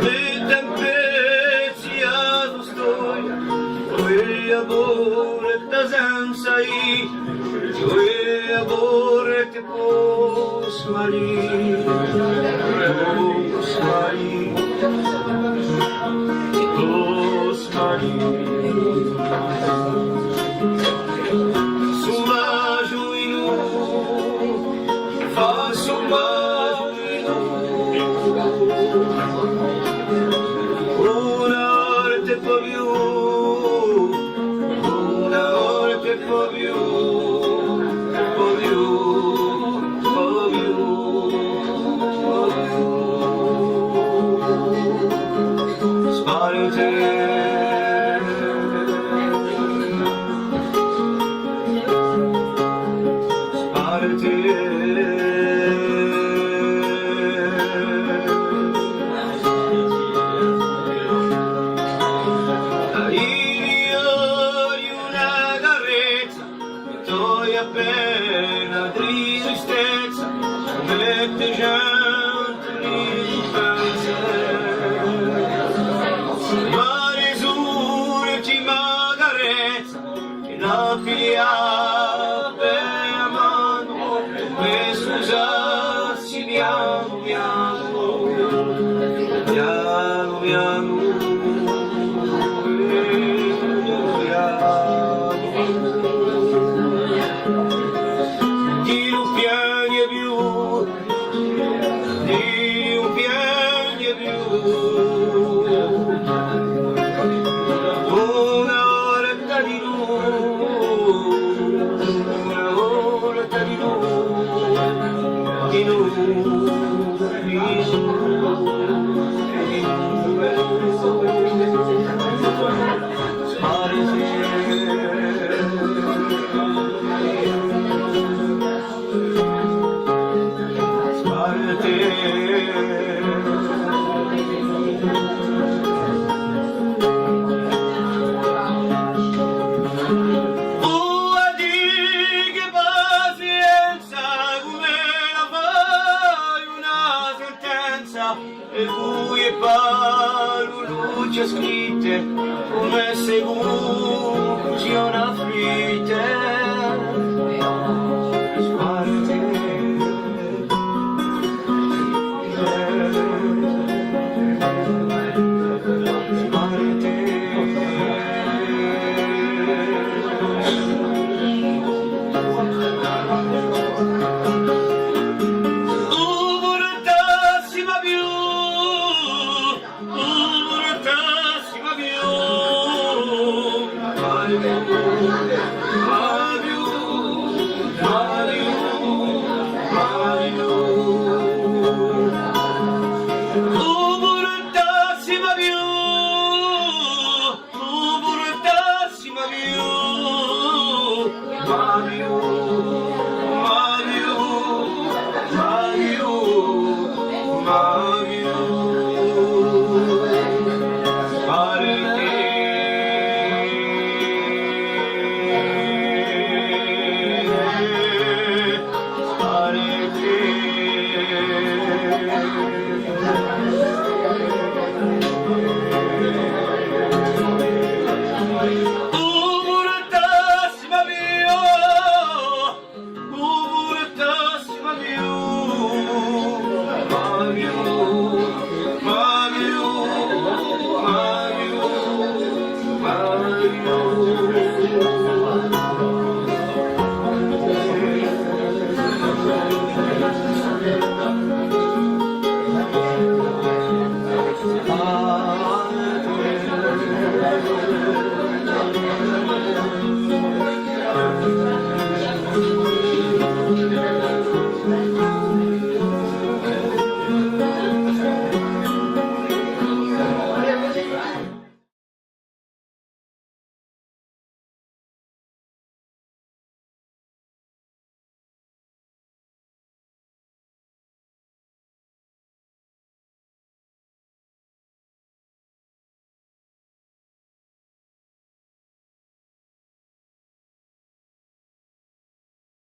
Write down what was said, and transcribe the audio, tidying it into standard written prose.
le tempesti a dostoj, tvoje amore ta senza i, tvoje amore te posmali, posmali, posmali. Sumažu inu, fa sumažu inu, una arte poviu, una arte poviu, poviu, poviu, poviu, sparite. Appena tristezza mette gente l'infanzia, ma risurti magarezza e la figlia per mano per scusarsi piano piano piano piano. E lui e palo luce scritte come se funziona fritte.